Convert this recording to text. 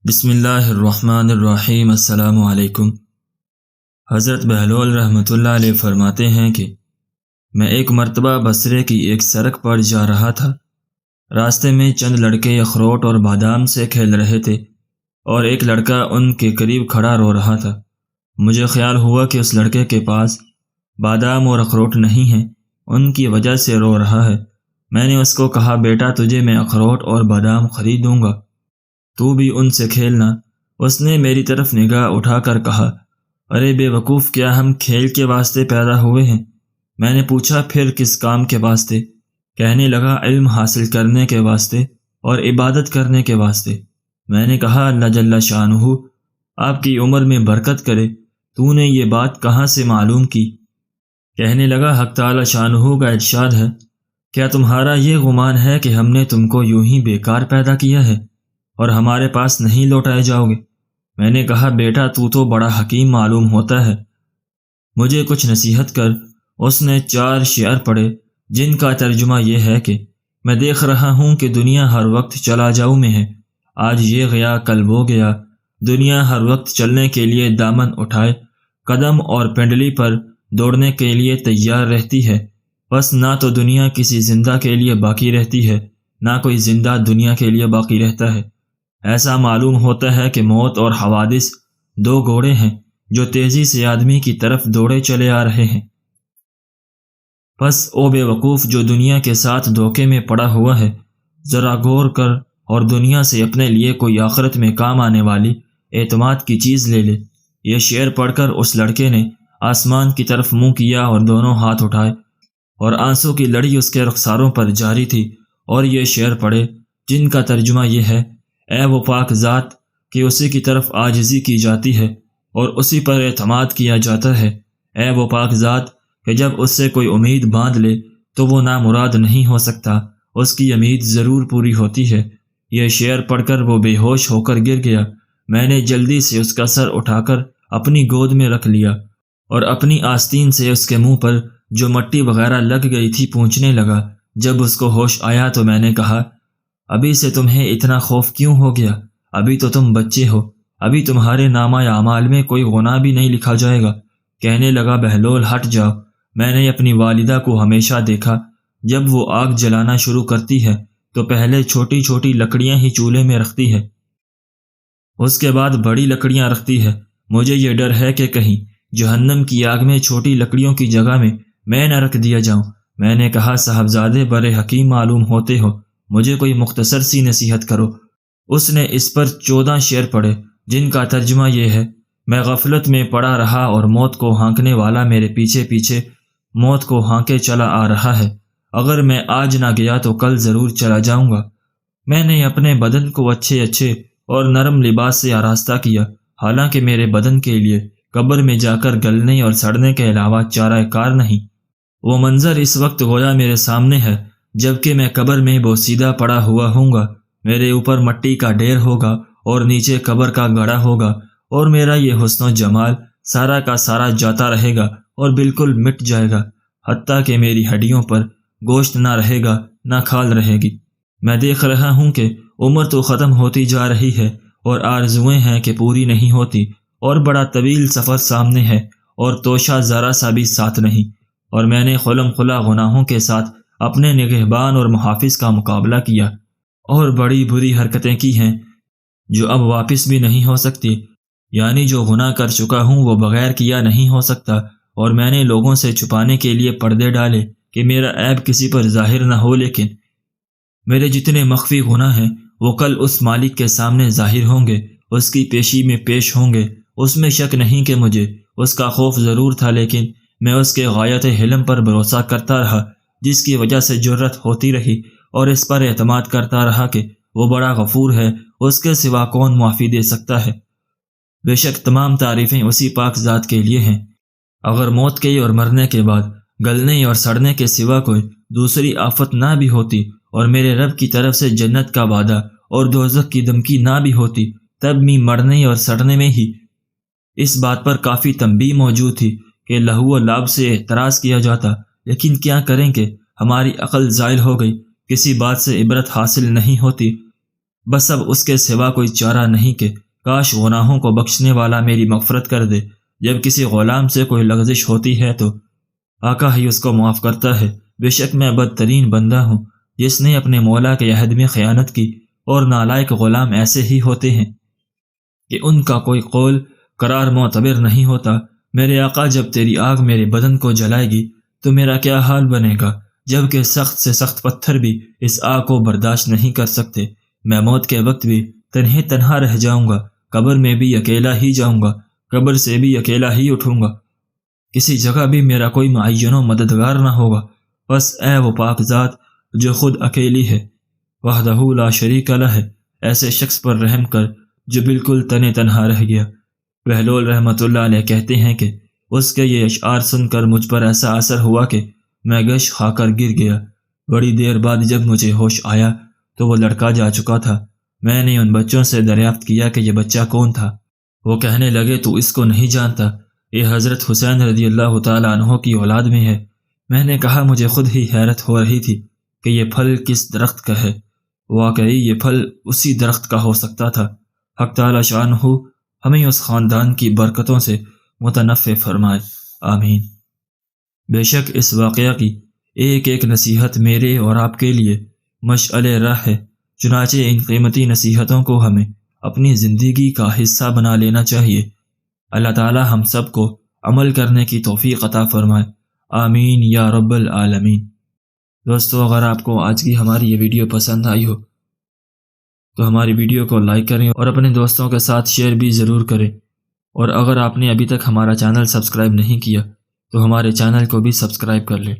بسم اللہ الرحمن الرحیم۔ السلام علیکم۔ حضرت بہلول رحمۃ اللہ علیہ فرماتے ہیں کہ میں ایک مرتبہ بصرے کی ایک سڑک پر جا رہا تھا۔ راستے میں چند لڑکے اخروٹ اور بادام سے کھیل رہے تھے اور ایک لڑکا ان کے قریب کھڑا رو رہا تھا۔ مجھے خیال ہوا کہ اس لڑکے کے پاس بادام اور اخروٹ نہیں ہیں، ان کی وجہ سے رو رہا ہے۔ میں نے اس کو کہا، بیٹا تجھے میں اخروٹ اور بادام خرید دوں گا، تو بھی ان سے کھیلنا۔ اس نے میری طرف نگاہ اٹھا کر کہا، ارے بے وقوف، کیا ہم کھیل کے واسطے پیدا ہوئے ہیں؟ میں نے پوچھا، پھر کس کام کے واسطے؟ کہنے لگا، علم حاصل کرنے کے واسطے اور عبادت کرنے کے واسطے۔ میں نے کہا، اللہ جل شانہ آپ کی عمر میں برکت کرے، تو نے یہ بات کہاں سے معلوم کی؟ کہنے لگا، حق تعالی شانہ کا ارشاد ہے، کیا تمہارا یہ گمان ہے کہ ہم نے تم کو یوں ہی بیکار پیدا کیا ہے اور ہمارے پاس نہیں لوٹائے جاؤ گے؟ میں نے کہا، بیٹا تو بڑا حکیم معلوم ہوتا ہے، مجھے کچھ نصیحت کر۔ اس نے 4 شعر پڑھے جن کا ترجمہ یہ ہے کہ میں دیکھ رہا ہوں کہ دنیا ہر وقت چلا جاؤ میں ہے، آج یہ گیا کل وہ گیا۔ دنیا ہر وقت چلنے کے لیے دامن اٹھائے قدم اور پنڈلی پر دوڑنے کے لیے تیار رہتی ہے، بس نہ تو دنیا کسی زندہ کے لیے باقی رہتی ہے، نہ کوئی زندہ دنیا کے لیے باقی رہتا ہے۔ ایسا معلوم ہوتا ہے کہ موت اور حوادث 2 گھوڑے ہیں جو تیزی سے آدمی کی طرف دوڑے چلے آ رہے ہیں۔ پس او بے وقوف جو دنیا کے ساتھ دھوکے میں پڑا ہوا ہے، ذرا غور کر اور دنیا سے اپنے لیے کوئی آخرت میں کام آنے والی اعتماد کی چیز لے لے۔ یہ شعر پڑھ کر اس لڑکے نے آسمان کی طرف منہ کیا اور دونوں ہاتھ اٹھائے اور آنسوں کی لڑی اس کے رخساروں پر جاری تھی، اور یہ شعر پڑھے جن کا ترجمہ یہ ہے، اے وہ پاک ذات کہ اسی کی طرف عاجزی کی جاتی ہے اور اسی پر اعتماد کیا جاتا ہے۔ اے وہ پاک ذات کہ جب اس سے کوئی امید باندھ لے تو وہ نامراد نہیں ہو سکتا، اس کی امید ضرور پوری ہوتی ہے۔ یہ شعر پڑھ کر وہ بے ہوش ہو کر گر گیا۔ میں نے جلدی سے اس کا سر اٹھا کر اپنی گود میں رکھ لیا اور اپنی آستین سے اس کے منہ پر جو مٹی وغیرہ لگ گئی تھی پونچھنے لگا۔ جب اس کو ہوش آیا تو میں نے کہا، ابھی سے تمہیں اتنا خوف کیوں ہو گیا؟ ابھی تو تم بچے ہو، ابھی تمہارے نامہ اعمال میں کوئی گناہ بھی نہیں لکھا جائے گا۔ کہنے لگا، بہلول ہٹ جاؤ۔ میں نے اپنی والدہ کو ہمیشہ دیکھا، جب وہ آگ جلانا شروع کرتی ہے تو پہلے چھوٹی چھوٹی لکڑیاں ہی چولہے میں رکھتی ہے، اس کے بعد بڑی لکڑیاں رکھتی ہے۔ مجھے یہ ڈر ہے کہ کہیں جہنم کی آگ میں چھوٹی لکڑیوں کی جگہ میں نہ رکھ دیا جاؤں۔ میں نے کہا، صاحبزادے بڑے حکیم معلوم ہوتے ہو، مجھے کوئی مختصر سی نصیحت کرو۔ اس نے اس پر 14 شعر پڑھے جن کا ترجمہ یہ ہے، میں غفلت میں پڑا رہا اور موت کو ہانکنے والا میرے پیچھے پیچھے موت کو ہانکے چلا آ رہا ہے۔ اگر میں آج نہ گیا تو کل ضرور چلا جاؤں گا۔ میں نے اپنے بدن کو اچھے اور نرم لباس سے آراستہ کیا، حالانکہ میرے بدن کے لیے قبر میں جا کر گلنے اور سڑنے کے علاوہ چارہ کار نہیں۔ وہ منظر اس وقت گویا میرے سامنے ہے، جبکہ میں قبر میں بوسیدہ پڑا ہوا ہوں گا۔ میرے اوپر مٹی کا ڈھیر ہوگا اور نیچے قبر کا گڑھا ہوگا، اور میرا یہ حسن و جمال سارا کا سارا جاتا رہے گا اور بالکل مٹ جائے گا، حتیٰ کہ میری ہڈیوں پر گوشت نہ رہے گا، نہ کھال رہے گی۔ میں دیکھ رہا ہوں کہ عمر تو ختم ہوتی جا رہی ہے اور آرزویں ہیں کہ پوری نہیں ہوتی، اور بڑا طویل سفر سامنے ہے اور توشہ ذرا سا بھی ساتھ نہیں، اور میں نے خلم خلا گناہوں کے ساتھ اپنے نگہبان اور محافظ کا مقابلہ کیا اور بڑی بری حرکتیں کی ہیں جو اب واپس بھی نہیں ہو سکتی، یعنی جو گناہ کر چکا ہوں وہ بغیر کیا نہیں ہو سکتا، اور میں نے لوگوں سے چھپانے کے لیے پردے ڈالے کہ میرا عیب کسی پر ظاہر نہ ہو، لیکن میرے جتنے مخفی گناہ ہیں وہ کل اس مالک کے سامنے ظاہر ہوں گے، اس کی پیشی میں پیش ہوں گے۔ اس میں شک نہیں کہ مجھے اس کا خوف ضرور تھا، لیکن میں اس کے غایت حلم پر بھروسہ کرتا رہا، جس کی وجہ سے جرت ہوتی رہی، اور اس پر اعتماد کرتا رہا کہ وہ بڑا غفور ہے، اس کے سوا کون معافی دے سکتا ہے۔ بے شک تمام تعریفیں اسی پاک ذات کے لیے ہیں۔ اگر موت کے اور مرنے کے بعد گلنے اور سڑنے کے سوا کوئی دوسری آفت نہ بھی ہوتی، اور میرے رب کی طرف سے جنت کا وعدہ اور دوزخ کی دھمکی نہ بھی ہوتی، تب بھی مرنے اور سڑنے میں ہی اس بات پر کافی تنبیہ موجود تھی کہ لہو و لعب سے اعتراض کیا جاتا، لیکن کیا کریں کہ ہماری عقل زائل ہو گئی، کسی بات سے عبرت حاصل نہیں ہوتی۔ بس اب اس کے سوا کوئی چارہ نہیں کہ کاش گناہوں کو بخشنے والا میری مغفرت کر دے۔ جب کسی غلام سے کوئی لغزش ہوتی ہے تو آقا ہی اس کو معاف کرتا ہے۔ بے شک میں بدترین بندہ ہوں جس نے اپنے مولا کے عہد میں خیانت کی، اور نالائق غلام ایسے ہی ہوتے ہیں کہ ان کا کوئی قول قرار معتبر نہیں ہوتا۔ میرے آقا جب تیری آگ میرے بدن کو جلائے گی تو میرا کیا حال بنے گا، جبکہ سخت سے سخت پتھر بھی اس آگ کو برداشت نہیں کر سکتے۔ میں موت کے وقت بھی تنہا رہ جاؤں گا، قبر میں بھی اکیلا ہی جاؤں گا، قبر سے بھی اکیلا ہی اٹھوں گا، کسی جگہ بھی میرا کوئی معین و مددگار نہ ہوگا۔ بس اے وہ پاک ذات جو خود اکیلی ہے، وحدہ لا شریک لہ، ایسے شخص پر رحم کر جو بالکل تنہا رہ گیا۔ بہلول رحمۃ اللہ علیہ کہتے ہیں کہ اس کے یہ اشعار سن کر مجھ پر ایسا اثر ہوا کہ میں گش کھا کر گر گیا۔ بڑی دیر بعد جب مجھے ہوش آیا تو وہ لڑکا جا چکا تھا۔ میں نے ان بچوں سے دریافت کیا کہ یہ بچہ کون تھا۔ وہ کہنے لگے تو اس کو نہیں جانتا، یہ حضرت حسین رضی اللہ تعالیٰ عنہ کی اولاد میں ہے۔ میں نے کہا مجھے خود ہی حیرت ہو رہی تھی کہ یہ پھل کس درخت کا ہے۔ واقعی یہ پھل اسی درخت کا ہو سکتا تھا۔ حق تعالی شانہ ہمیں اس خاندان کی برکتوں سے متنفع فرمائے، آمین۔ بے شک اس واقعہ کی ایک ایک نصیحت میرے اور آپ کے لیے مشعل راہ ہے، چنانچہ ان قیمتی نصیحتوں کو ہمیں اپنی زندگی کا حصہ بنا لینا چاہیے۔ اللہ تعالی ہم سب کو عمل کرنے کی توفیق عطا فرمائے، آمین یا رب العالمین۔ دوستو، اگر آپ کو آج کی ہماری یہ ویڈیو پسند آئی ہو تو ہماری ویڈیو کو لائک کریں اور اپنے دوستوں کے ساتھ شیئر بھی ضرور کریں، اور اگر آپ نے ابھی تک ہمارا چینل سبسکرائب نہیں کیا تو ہمارے چینل کو بھی سبسکرائب کر لیں۔